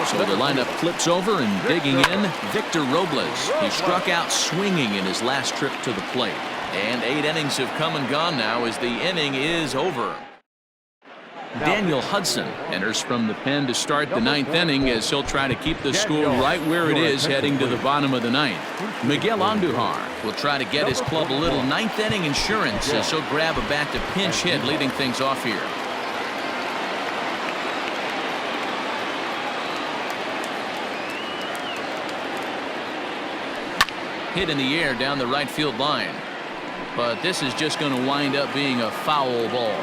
[SPEAKER 1] So the lineup flips over, and digging in, Victor Robles. He struck out swinging in his last trip to the plate. And 8 innings have come and gone now as the inning is over. Daniel Hudson enters from the pen to start the 9th inning as he'll try to keep the score right where it is heading to the bottom of the 9th. Miguel Andujar will try to get his club a little 9th inning insurance as he'll grab a bat to pinch hit, leading things off here. Hit in the air down the right field line. But this is just going to wind up being a foul ball.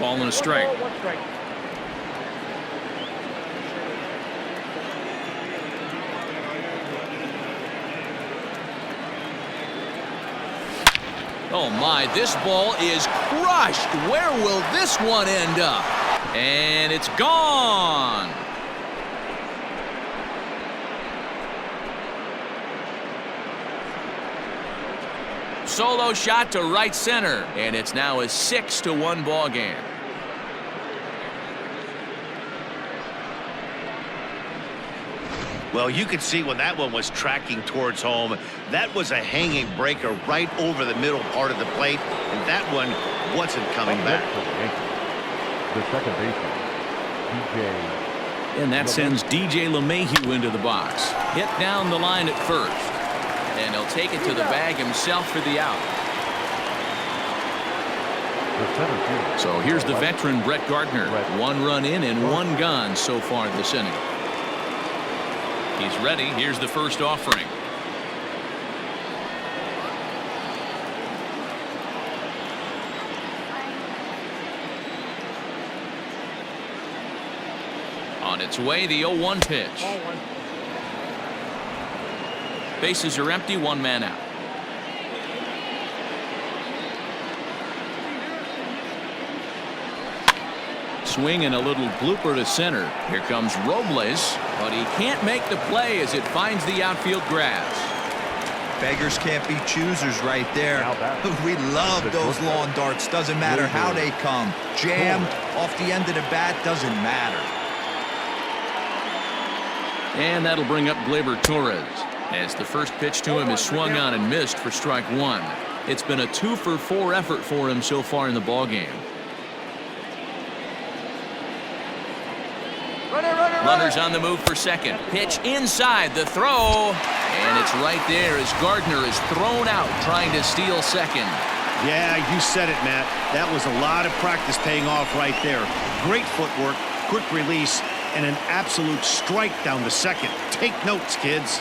[SPEAKER 1] Ball and a strike.
[SPEAKER 5] 1 strike.
[SPEAKER 1] Oh my, this ball is crushed. Where will this one end up? And it's gone. Solo shot to right center, and it's now a 6-1 ball game.
[SPEAKER 2] Well, you could see when that one was tracking towards home, that was a hanging breaker right over the middle part of the plate, and that one wasn't coming back.
[SPEAKER 3] The second baseman, DJ.
[SPEAKER 1] And that sends DJ LeMahieu into the box. Hit down the line at first. And he'll take it to the bag himself for the out. So here's the veteran Brett Gardner. 1 run in and 1 gone so far this inning. He's ready. Here's the first offering. On its way, the 0-1 pitch. Bases are empty, 1 man out. Swing and a little blooper to center. Here comes Robles, but he can't make the play as it finds the outfield grass.
[SPEAKER 4] Beggars can't be choosers right there. We love those lawn darts. Doesn't matter how they come. Jammed off the end of the bat, doesn't matter.
[SPEAKER 1] And that'll bring up Gleyber Torres, as the first pitch to him is swung on and missed for strike 1. It's been a 2-for-4 effort for him so far in the ballgame. Runners on the move for second. Pitch inside the throw. And it's right there as Gardner is thrown out trying to steal second.
[SPEAKER 2] Yeah, you said it, Matt. That was a lot of practice paying off right there. Great footwork, quick release, and an absolute strike down to second. Take notes, kids.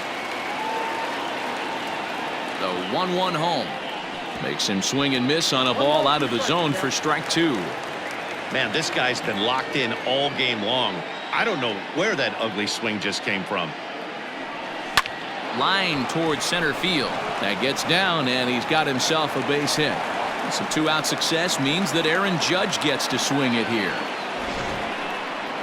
[SPEAKER 1] The 1-1 home makes him swing and miss on a ball out of the zone for strike 2.
[SPEAKER 2] Man, this guy's been locked in all game long. I don't know where that ugly swing just came from.
[SPEAKER 1] Line towards center field. That gets down, and he's got himself a base hit. Some 2-out success means that Aaron Judge gets to swing it here.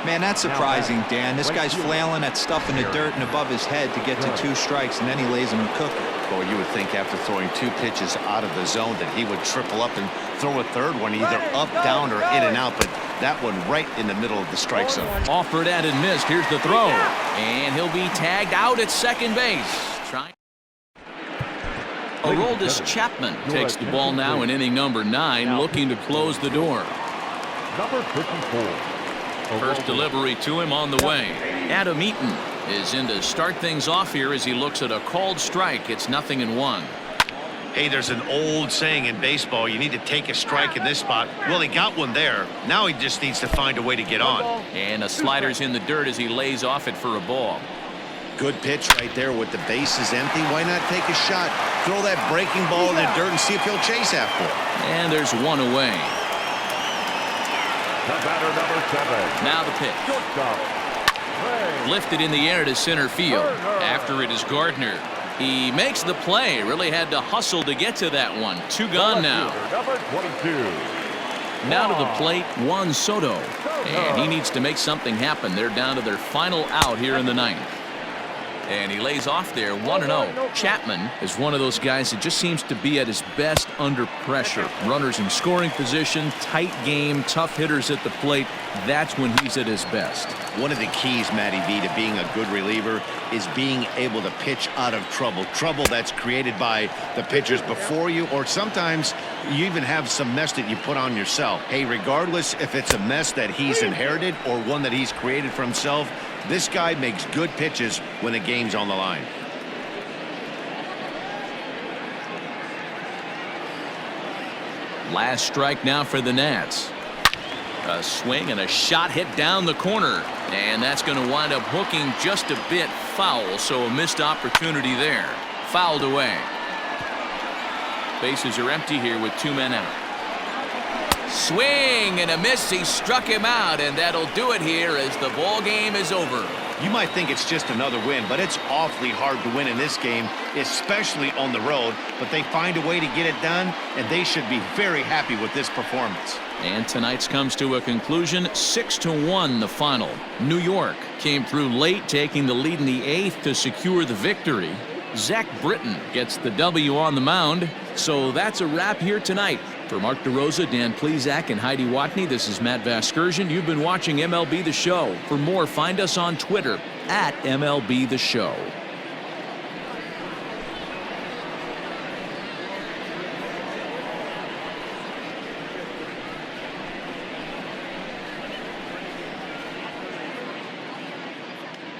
[SPEAKER 4] Man, that's surprising, Dan. This guy's flailing at stuff in the dirt and above his head to get to 2 strikes, and then he lays him a cookie.
[SPEAKER 2] Boy, you would think after throwing 2 pitches out of the zone that he would triple up and throw a third one either up, down, or in and out, but that one right in the middle of the strike zone.
[SPEAKER 1] Offered at and missed. Here's the throw. And he'll be tagged out at second base. Aroldis Chapman takes the ball now in inning number 9, looking to close the door.
[SPEAKER 3] Number 54.
[SPEAKER 1] First delivery to him on the way. Adam Eaton is in to start things off here as he looks at a called strike. It's 0-1.
[SPEAKER 2] Hey, there's an old saying in baseball, you need to take a strike in this spot. Well, he got one there. Now he just needs to find a way to get on.
[SPEAKER 1] And a slider's in the dirt as he lays off it for a ball.
[SPEAKER 2] Good pitch right there with the bases empty. Why not take a shot? Throw that breaking ball in the dirt and see if he'll chase after it.
[SPEAKER 1] And there's one away.
[SPEAKER 3] The batter, number 7.
[SPEAKER 1] Now the pitch.
[SPEAKER 3] Shortstop.
[SPEAKER 1] Lifted in the air to center field. After it is Gardner. He makes the play. Really had to hustle to get to that one. 2 gone now.
[SPEAKER 3] Number 22.
[SPEAKER 1] Now to the plate, Juan Soto. And he needs to make something happen. They're down to their final out here in the 9th. And he lays off there 1-0. Chapman is one of those guys that just seems to be at his best under pressure. Runners in scoring position, tight game, tough hitters at the plate. That's when he's at his best.
[SPEAKER 2] One of the keys, Matty V, to being a good reliever is being able to pitch out of trouble. Trouble that's created by the pitchers before you, or sometimes you even have some mess that you put on yourself. Hey, regardless if it's a mess that he's inherited or one that he's created for himself, this guy makes good pitches when the game's on the line.
[SPEAKER 1] Last strike now for the Nats. A swing and a shot hit down the corner. And that's going to wind up hooking just a bit foul, so a missed opportunity there. Fouled away. Bases are empty here with 2 men out. Swing and a miss. He struck him out, and that'll do it here as the ball game is over.
[SPEAKER 2] You might think it's just another win, but it's awfully hard to win in this game, especially on the road. But they find a way to get it done, and they should be very happy with this performance.
[SPEAKER 1] And tonight's comes to a conclusion, 6-1 the final. New York came through late, taking the lead in the 8th to secure the victory. Zach Britton gets the W on the mound. So that's a wrap here tonight. For Mark DeRosa, Dan Plesac, and Heidi Watney, this is Matt Vasgersian. You've been watching MLB The Show. For more, find us on Twitter @MLB The Show.